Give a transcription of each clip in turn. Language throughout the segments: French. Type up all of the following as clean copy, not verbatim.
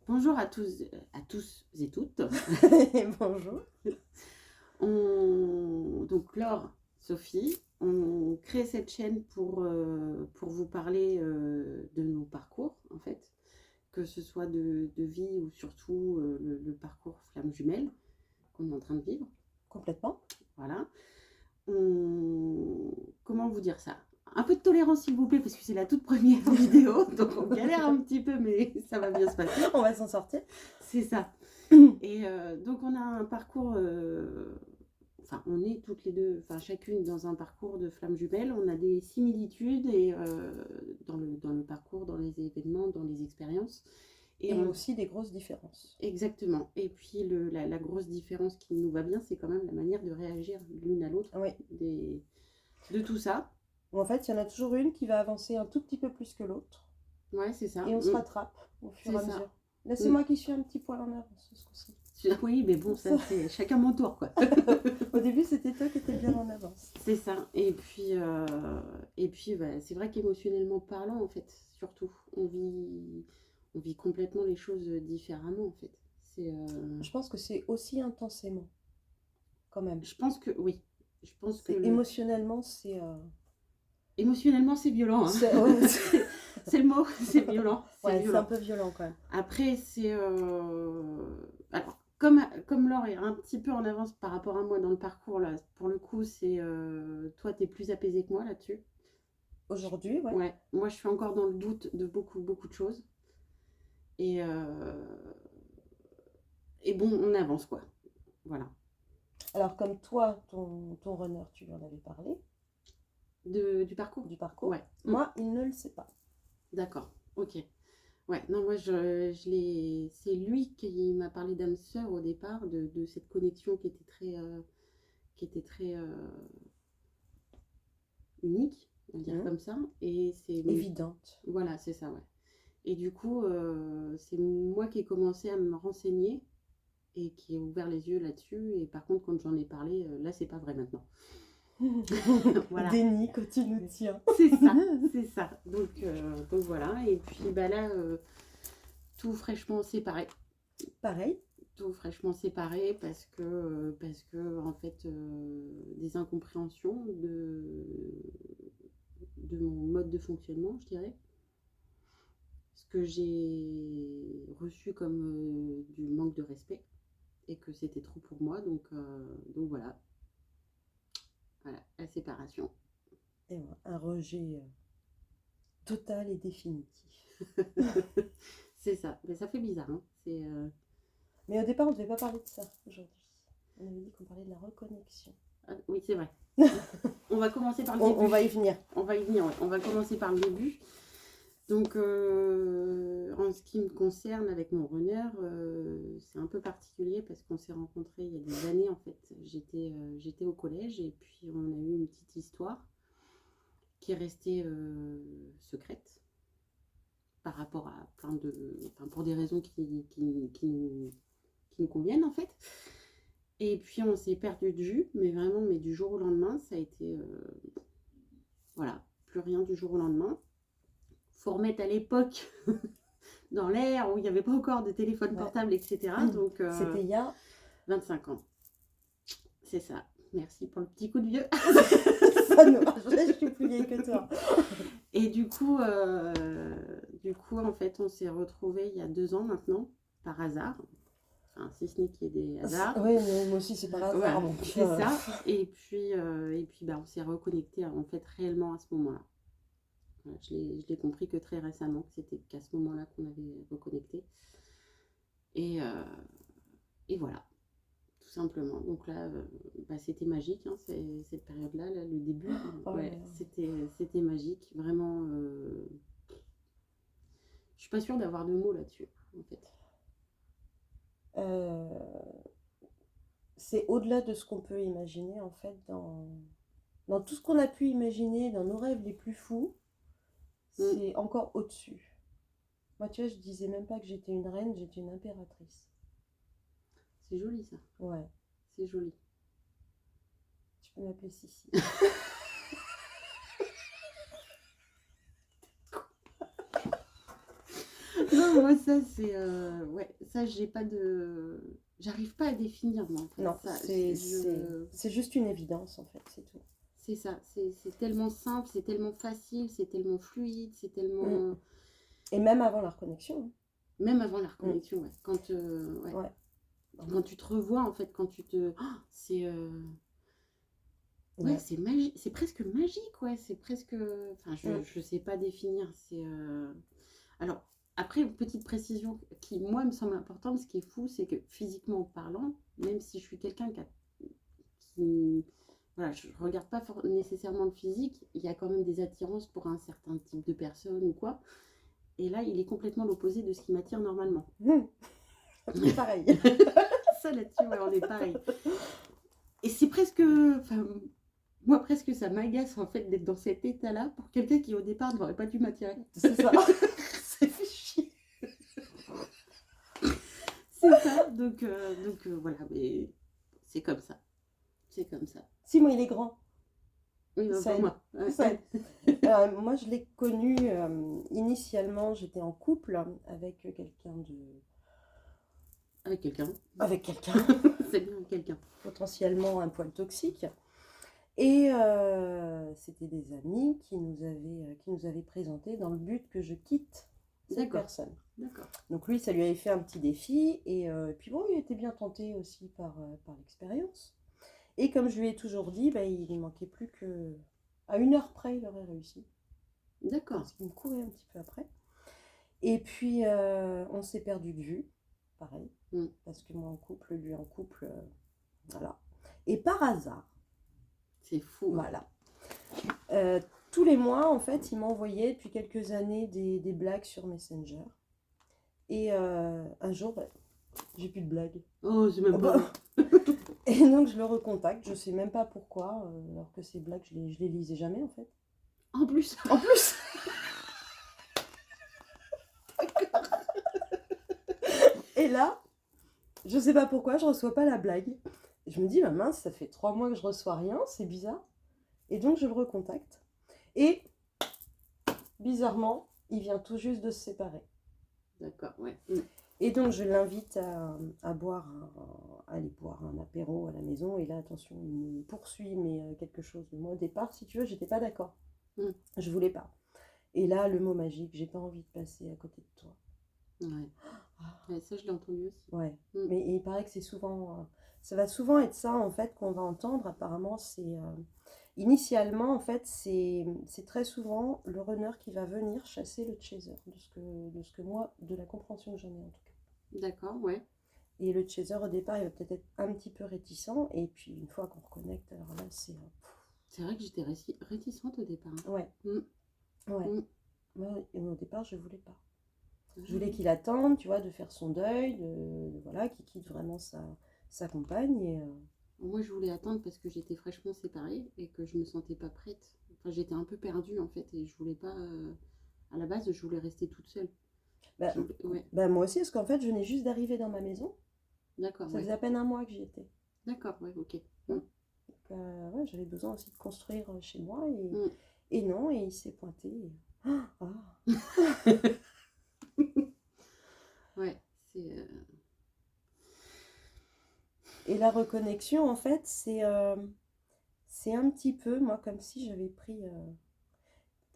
Bonjour à tous et toutes. Bonjour. Donc Laure, Sophie, on crée cette chaîne pour vous parler de nos parcours, en fait, que ce soit de vie ou surtout le parcours flamme jumelle qu'on est en train de vivre. Complètement. Voilà. Comment vous dire ça? Un peu de tolérance, s'il vous plaît, parce que c'est la toute première vidéo, donc on galère un petit peu, mais ça va bien se passer. On va s'en sortir. C'est ça. Et donc on a un parcours, enfin on est toutes les deux, enfin chacune dans un parcours de flamme jumelle. On a des similitudes et dans le parcours, dans les événements, dans les expériences. Et aussi des grosses différences. Exactement. Et puis la grosse différence qui nous va bien, c'est quand même la manière de réagir l'une à l'autre Oui. de tout ça. En fait, il y en a toujours une qui va avancer un tout petit peu plus que l'autre. Ouais, c'est ça. Et on se rattrape au fur et à C'est ça. mesure. Là, c'est moi qui suis un petit poil en avance ce coup-ci. Oui, mais bon, ça c'est chacun mon tour, quoi. Au début, c'était toi qui étais bien en avance. C'est ça. Et puis bah, c'est vrai qu'émotionnellement parlant, en fait, surtout, on vit complètement les choses différemment, en fait. Je pense que c'est aussi intensément, quand même. Je pense que oui. Je pense que émotionnellement, c'est... Émotionnellement, c'est violent. Hein. C'est le mot, c'est violent. C'est un peu violent quand même. Après, c'est... Alors, comme Laure est un petit peu en avance par rapport à moi dans le parcours, là, pour le coup, c'est... Toi, tu es plus apaisée que moi là-dessus. Aujourd'hui, ouais. Ouais. Moi, je suis encore dans le doute de beaucoup de choses. Et bon, on avance, quoi. Voilà. Alors, comme toi, ton runner, tu lui en avais parlé. Du parcours. Du parcours. Ouais. Moi, il ne le sait pas. D'accord, ok. Ouais, non, moi, je l'ai... C'est lui qui m'a parlé d'âme sœur au départ, de cette connexion qui était très unique, on va dire comme ça. Et c'est... Évidente. Voilà, c'est ça, ouais. Et du coup, c'est moi qui ai commencé à me renseigner et qui ai ouvert les yeux là-dessus. Et par contre, quand j'en ai parlé, là, c'est pas vrai maintenant. Voilà. Déni quand tu nous tiens. C'est ça, c'est ça. Donc voilà. Et puis bah là, tout fraîchement séparé. Pareil. Tout fraîchement séparé parce que en fait, des incompréhensions de mon mode de fonctionnement, je dirais. Ce que j'ai reçu comme du manque de respect et que c'était trop pour moi. Donc voilà. Voilà, la séparation. Et voilà, un rejet total et définitif. C'est ça. Mais ça fait bizarre. Hein. Mais au départ, on ne devait pas parler de ça aujourd'hui. On avait dit qu'on parlait de la reconnexion. Ah, oui, c'est vrai. On va commencer par le début. On va y venir. On va y venir, ouais. On va commencer par le début. Donc, en ce qui me concerne avec mon runner, c'est un peu particulier parce qu'on s'est rencontrés il y a des années en fait. J'étais au collège et puis on a eu une petite histoire qui est restée secrète par rapport à plein de... Enfin, pour des raisons qui nous conviennent en fait. Et puis on s'est perdu de vue, mais vraiment, mais du jour au lendemain, ça a été... voilà, plus rien du jour au lendemain. Faut remettre à l'époque dans l'ère où il n'y avait pas encore de téléphone portable, etc. Donc, c'était il y a 25 ans. C'est ça. Merci pour le petit coup de vieux. Ça ne marche pas, je suis plus vieille que toi. Et du coup, en fait, on s'est retrouvés il y a 2 ans maintenant, par hasard. Enfin, si ce n'est qu'il y ait des hasards. Oui, moi aussi, c'est par hasard. Ouais, c'est ça. Et puis bah, on s'est reconnectés en fait réellement à ce moment-là. Voilà, je l'ai compris que très récemment, que c'était qu'à ce moment-là qu'on avait reconnecté. Et voilà, tout simplement. Donc là, bah, c'était magique, hein, cette période-là, là, le début. Ouais, c'était magique. Vraiment, je suis pas sûre d'avoir de mots là-dessus, en fait. C'est au-delà de ce qu'on peut imaginer, en fait, dans tout ce qu'on a pu imaginer, dans nos rêves les plus fous, c'est encore au-dessus. Moi, tu vois, je disais même pas que j'étais une reine, j'étais une impératrice. C'est joli, ça. Ouais. C'est joli. Tu peux m'appeler Sissi. Non, moi, ça, c'est. Ouais, ça, j'ai pas de. J'arrive pas à définir, moi, en fait. Non, Ça, c'est juste une évidence, en fait, c'est tout. c'est ça. C'est tellement simple, c'est tellement facile, c'est tellement fluide, c'est Mm. tellement. Et même avant la reconnexion. Même avant la Mm. reconnexion, ouais. Quand, ouais. Ouais. Quand tu te revois, en fait, quand tu te. C'est. Ouais, Ouais. c'est magique, c'est presque magique, ouais. C'est presque. Enfin, Mm. je sais pas définir. C'est. Alors, après, une petite précision qui, moi, me semble importante, ce qui est fou, c'est que physiquement parlant, même si je suis quelqu'un qui voilà, je ne regarde pas nécessairement le physique, il y a quand même des attirances pour un certain type de personne ou quoi. Et là, il est complètement l'opposé de ce qui m'attire normalement. Pareil. Ça, là-dessus, ouais, on est pareil. Et c'est presque. Enfin, moi, presque, ça m'agace en fait d'être dans cet état-là pour quelqu'un qui, au départ, n'aurait pas dû m'attirer. C'est ça. C'est fait chier. C'est ça. Donc, voilà, mais c'est comme ça. C'est comme ça. Si, moi, il est grand. Oui, Ça pas aide. moi. Ça aide. Moi, je l'ai connu initialement, j'étais en couple avec quelqu'un de. Avec quelqu'un. Avec quelqu'un, C'est bien quelqu'un. potentiellement un poil toxique. Et c'était des amis qui nous avaient présenté dans le but que je quitte cette D'accord. personne. D'accord. Donc lui, ça lui avait fait un petit défi. Et puis bon, il était bien tenté aussi par l'expérience. Et comme je lui ai toujours dit, bah, il ne manquait plus que... À 1 heure près, il aurait réussi. D'accord. Parce qu'il me courait un petit peu après. Et puis, on s'est perdu de vue. Pareil. Mm. Parce que moi en couple, lui en couple. Voilà. Et par hasard, C'est fou. voilà. Tous les mois, en fait, il m'envoyait depuis quelques années des blagues sur Messenger. Et un jour, bah, j'ai plus de blagues. Oh, c'est même Oh, pas. bah. Et donc, je le recontacte. Je sais même pas pourquoi, alors que ces blagues, je les lisais jamais, en fait. En plus. En plus. Et là, je sais pas pourquoi, je reçois pas la blague. Je me dis, bah mince, ça fait 3 mois que je reçois rien, c'est bizarre. Et donc, je le recontacte. Et bizarrement, il vient tout juste de se séparer. D'accord, ouais. Et donc, je l'invite à aller boire un apéro à la maison. Et là, attention, il me poursuit, mais quelque chose. Moi, au départ, si tu veux, j'étais pas d'accord. Je voulais pas. Et là, le mot magique, j'ai pas envie de passer à côté de toi. Ouais. Ouais, ça, je l'ai entendu aussi. Ouais. Mais il paraît que c'est souvent... ça va souvent être ça, en fait, qu'on va entendre. Apparemment, c'est... Initialement, en fait, c'est très souvent le runner qui va venir chasser le chaser, de ce que moi, de la compréhension que j'en ai en tout cas. D'accord, ouais. Et le chaser, au départ, il va peut-être être un petit peu réticent, et puis une fois qu'on reconnecte, alors là, c'est... C'est vrai que j'étais réticente au départ. Ouais. Ouais. Moi, au départ, je voulais pas. Je voulais qu'il attende, tu vois, de faire son deuil, voilà, qu'il quitte vraiment sa compagne, et... Moi, je voulais attendre parce que j'étais fraîchement séparée et que je me sentais pas prête. Enfin, j'étais un peu perdue en fait et je voulais pas. À la base, je voulais rester toute seule. Bah, Ouais. bah, moi aussi, parce qu'en fait, je venais juste d'arriver dans ma maison. D'accord, Ça ouais. faisait à peine un mois que j'y étais. D'accord, ouais, ok. Donc, ouais, j'avais besoin aussi de construire chez moi. Et non, et il s'est pointé. Ouais, c'est... Et la reconnexion, en fait, c'est un petit peu, moi, comme si j'avais pris...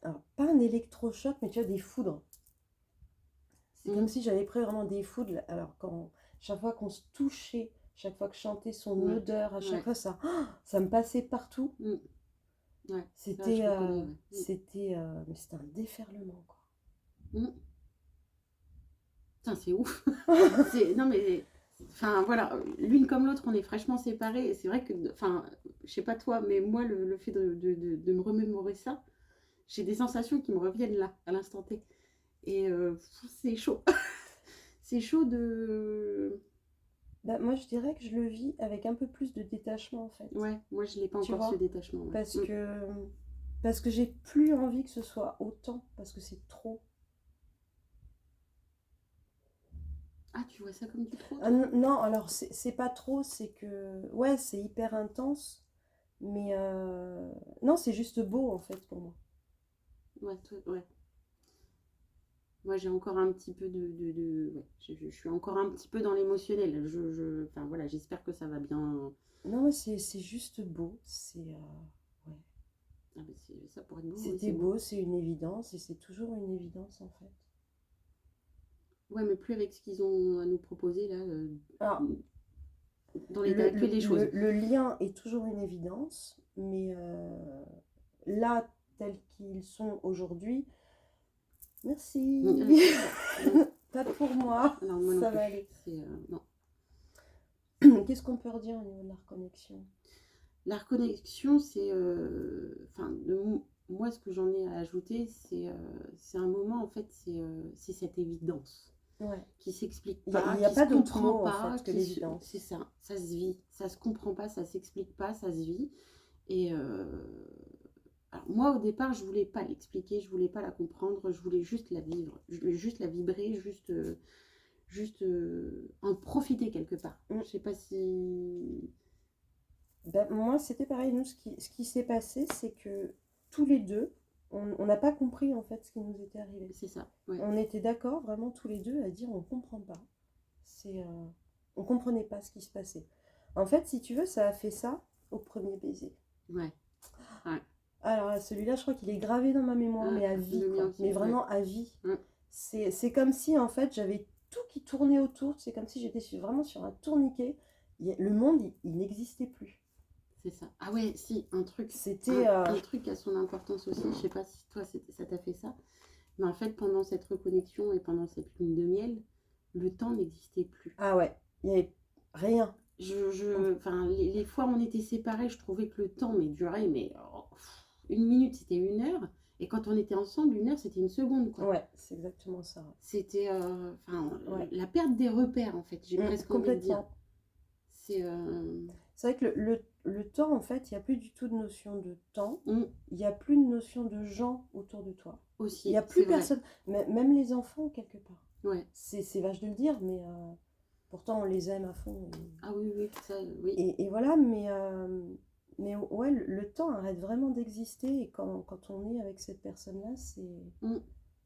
alors, pas un électrochoc, mais tu vois, des foudres. C'est comme si j'avais pris vraiment des foudres. Alors, chaque fois qu'on se touchait, chaque fois que je chantais son odeur, à chaque fois, ça me passait partout. Ouais, c'était ouais. c'était un déferlement, quoi. Putain, c'est ouf. Non, mais... Enfin, voilà, l'une comme l'autre, on est fraîchement séparés. Et c'est vrai que... Enfin, je sais pas toi, mais moi, le fait de me remémorer ça, j'ai des sensations qui me reviennent là, à l'instant T. Et c'est chaud. C'est chaud de... Bah, moi, je dirais que je le vis avec un peu plus de détachement, en fait. Ouais, moi, je n'ai pas Tu encore vois, ce détachement. Ouais. Parce que j'ai plus envie que ce soit autant, parce que c'est trop. Ah, tu vois ça comme du trop, Ah, non, alors, c'est pas trop, c'est que... Ouais, c'est hyper intense, mais... non, c'est juste beau, en fait, pour moi. Ouais, ouais. Moi, j'ai encore un petit peu ouais, je suis encore un petit peu dans l'émotionnel. Enfin, voilà, j'espère que ça va bien. Non, mais c'est juste beau. Ouais. Ah, ça pourrait être beau, oui, C'était c'est beau. beau, c'est une évidence et c'est toujours une évidence en fait. Ouais, mais plus avec ce qu'ils ont à nous proposer là, Alors, dans l'état actuel des choses. le lien est toujours une évidence, mais là, tels qu'ils sont aujourd'hui, merci. Pas pour moi, Non, moi non ça plus. va aller. Non. Qu'est-ce qu'on peut redire au niveau de la reconnexion? La reconnexion, c'est. Enfin, moi, ce que j'en ai à ajouter, c'est un moment, en fait, c'est cette évidence Ouais. qui s'explique Il pas, n'y a qui pas se d'autre comprend mot en pas, fait que l'évidence. c'est ça se vit, ça se comprend pas, ça s'explique pas, ça se vit. Et alors moi au départ je voulais pas l'expliquer, je voulais pas la comprendre, je voulais juste la vivre, je voulais juste la vibrer, juste en profiter quelque part. Je sais pas si... Ben, moi c'était pareil, nous ce qui s'est passé c'est que tous les deux, on n'a pas compris en fait ce qui nous était arrivé. C'est ça, ouais. On était d'accord vraiment tous les deux à dire on comprend pas. On comprenait pas ce qui se passait. En fait, si tu veux, ça a fait ça au premier baiser. Ouais. Ouais. Alors celui-là, je crois qu'il est gravé dans ma mémoire, mais à vie, le mien quoi. aussi, Mais vraiment à vie. C'est comme si en fait j'avais tout qui tournait autour. C'est comme si j'étais vraiment sur un tourniquet. Le monde, il n'existait plus. C'est ça. Ah ouais, si, un truc. C'était un truc à son importance aussi. Je sais pas si toi ça t'a fait ça, mais en fait pendant cette reconnexion et pendant cette lune de miel, le temps n'existait plus. Ah ouais, il n'y avait rien. Enfin, les fois où on était séparés, je trouvais que le temps durait, mais une minute c'était une heure, et quand on était ensemble, une heure c'était une seconde, quoi. Ouais, c'est exactement ça. C'était la perte des repères, en fait, j'ai presque envie de dire. C'est vrai que le temps, en fait, il n'y a plus du tout de notion de temps. Il n'y a plus de notion de gens autour de toi. Aussi. Il n'y a plus personne, même les enfants, quelque part. Ouais. C'est vache de le dire, mais pourtant on les aime à fond. Ah oui, oui, ça, oui. Et voilà, mais ouais, le temps arrête vraiment d'exister. Et quand on est avec cette personne-là, il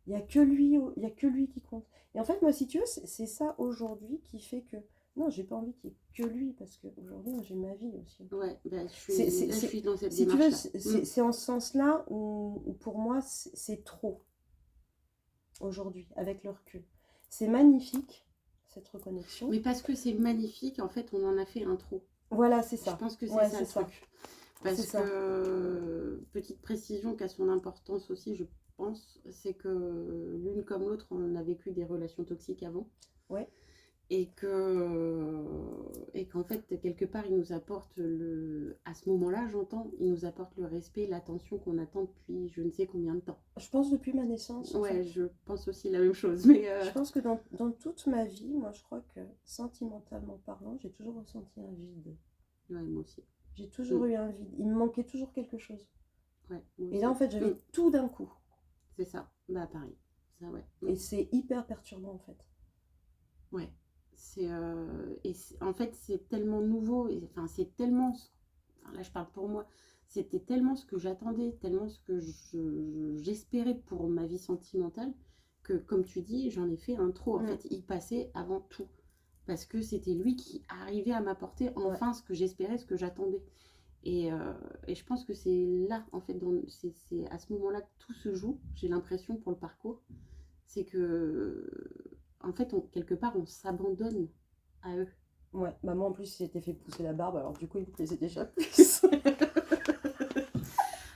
n'y a que lui, il y a que lui qui compte. Et en fait, moi, si tu veux, c'est ça aujourd'hui qui fait que non, j'ai pas envie qu'il n'y ait que lui, parce qu'aujourd'hui, j'ai ma vie aussi. Ouais, bah, je suis dans cette démarche. Si tu veux, c'est en ce sens-là où pour moi, c'est trop aujourd'hui, avec le recul. C'est magnifique, cette reconnexion. Mais parce que c'est magnifique, en fait, on en a fait un trop. Voilà, c'est ça. Je pense que c'est ça le truc. Parce ça. Que, petite précision qui a son importance aussi, je pense, c'est que l'une comme l'autre, on a vécu des relations toxiques avant. Ouais. Et qu'en fait, quelque part, il nous apporte à ce moment-là, j'entends, il nous apporte le respect, l'attention qu'on attend depuis je ne sais combien de temps. Je pense depuis ma naissance. Ouais, je pense aussi la même chose. Mais je pense que dans toute ma vie, moi, je crois que sentimentalement parlant, j'ai toujours ressenti un vide. Ouais, moi aussi. J'ai toujours eu un vide. Il me manquait toujours quelque chose. Ouais, et là, en fait, j'avais tout d'un coup. C'est ça. Bah, pareil. Ça, ouais. Et c'est hyper perturbant, en fait. Ouais. En fait, c'est tellement nouveau. Enfin, c'est tellement... Enfin, là, je parle pour moi. C'était tellement ce que j'attendais, tellement ce que j'espérais pour ma vie sentimentale, que, comme tu dis, j'en ai fait un trop. En fait, il passait avant tout. Parce que c'était lui qui arrivait à m'apporter enfin ce que j'espérais, ce que j'attendais. Et je pense que c'est là, en fait, c'est à ce moment-là que tout se joue, j'ai l'impression, pour le parcours. C'est que, en fait, quelque part, on s'abandonne à eux. Ouais, bah moi en plus, il s'était fait pousser la barbe, alors du coup, il me plaisait déjà plus.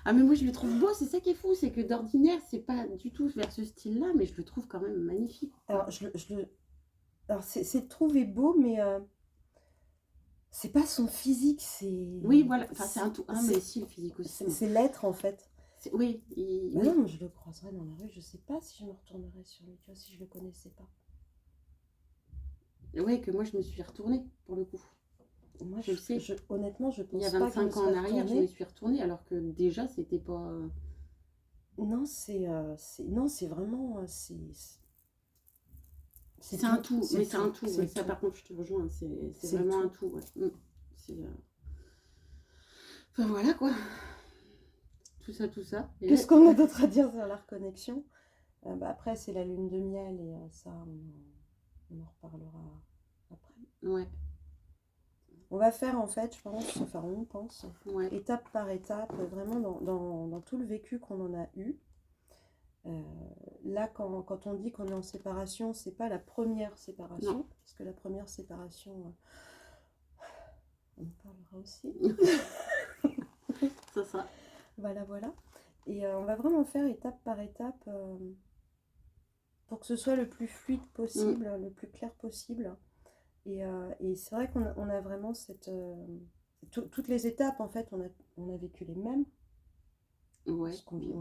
Ah, mais moi, je le trouve beau, c'est ça qui est fou, c'est que d'ordinaire, c'est pas du tout vers ce style-là, mais je le trouve quand même magnifique. Alors, alors c'est trouvé beau, mais c'est pas son physique, c'est... Oui, voilà, enfin, c'est un tout. Ah, mais si, le physique aussi. C'est l'être, en fait. Oui. Non, mais je le croiserais dans la rue, je sais pas si je me retournerais sur lui, tu vois, si je le connaissais pas. Ouais, que moi, je me suis retournée, pour le coup. Moi, je sais. Honnêtement, je pense pas. Il y a 25 ans en arrière, je me suis retournée, alors que déjà, c'était pas... Non, c'est vraiment... C'est un tout, mais c'est un tout. Ouais, ça, par contre, je te rejoins. C'est vraiment un tout. Ouais. Enfin, voilà, quoi. Tout ça. Qu'est-ce qu'on a d'autre à dire sur la reconnexion ? Bah, après, c'est la lune de miel et ça, on en reparlera après. Ouais, On va faire en fait, je pense, enfin on pense, ouais. étape par étape, vraiment dans tout le vécu qu'on en a eu. Là, quand on dit qu'on est en séparation, c'est pas la première séparation, Non. parce que la première séparation, on en parlera aussi. C'est ça. Voilà, voilà. Et on va vraiment faire étape par étape pour que ce soit le plus fluide possible, le plus clair possible. Et c'est vrai qu'on a vraiment toutes les étapes, en fait, on a vécu les mêmes, Ouais. parce qu'on vit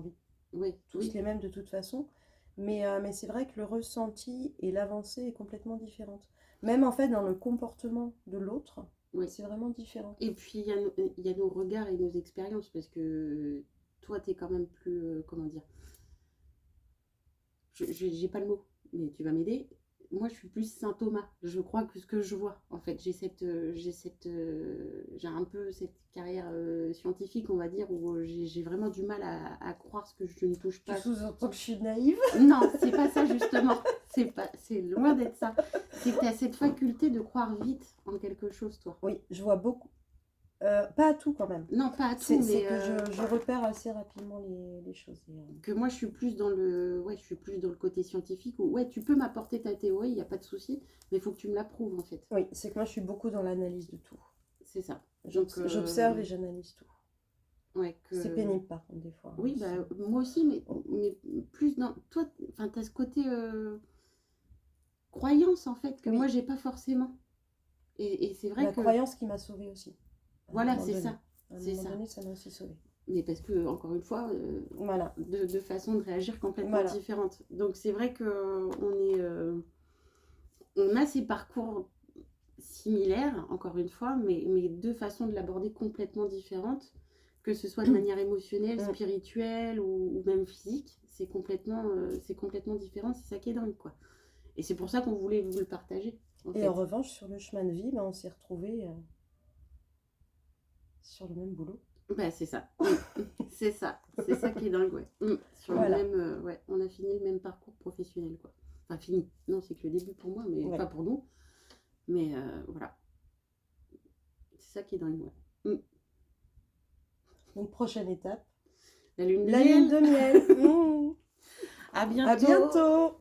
Ouais, tous oui. les mêmes de toute façon. Mais c'est vrai que le ressenti et l'avancée est complètement différente. Même en fait dans le comportement de l'autre, Oui. c'est vraiment différent. Et puis il y a nos regards et nos expériences, parce que toi, tu es quand même plus. Comment dire, j'ai pas le mot, mais tu vas m'aider. Moi, je suis plus Saint Thomas. Je crois que ce que je vois, en fait, j'ai un peu cette carrière scientifique, on va dire, où j'ai vraiment du mal à croire ce que je ne touche Tu pas. sous-entends que je suis naïve? Non, c'est pas ça justement. C'est loin d'être ça. C'est que tu as cette faculté de croire vite en quelque chose, toi. Oui, je vois beaucoup. Pas à tout quand même. Non, pas à tout, C'est mais que je repère assez rapidement les choses. que moi je suis plus dans le, ouais, je suis plus dans le côté scientifique où ouais, tu peux m'apporter ta théorie, il n'y a pas de souci, mais il faut que tu me la prouves en fait. Oui, c'est que moi je suis beaucoup dans l'analyse de tout. C'est ça. Donc, J'observe et j'analyse tout. ouais, C'est pénible par contre des fois. Hein, oui, bah, moi aussi, mais plus dans. Toi, enfin, tu as ce côté croyance en fait que oui. moi j'ai pas forcément. Et c'est vrai La que. croyance qui m'a sauvée aussi. Voilà, c'est ça. À un C'est moment ça. donné, ça m'a aussi sauvée. Mais parce que, encore une fois, Voilà. de façons de réagir complètement Voilà. différentes. Donc c'est vrai qu'on on a ces parcours similaires, encore une fois, mais deux façons de l'aborder complètement différentes, que ce soit de manière émotionnelle, spirituelle ou même physique. C'est complètement différent, c'est ça qui est dingue, quoi. Et c'est pour ça qu'on voulait vous le partager. En revanche, sur le chemin de vie, on s'est retrouvés sur le même boulot. Bah, c'est ça. C'est ça. C'est ça qui est dingue, ouais. Sur Voilà. le même, ouais, on a fini le même parcours professionnel, quoi. Enfin, fini. Non, c'est que le début pour moi, mais pas pour nous. Mais voilà. C'est ça qui est dingue, ouais. Donc, prochaine étape. La lune de La miel. lune de miel. À bientôt. À bientôt.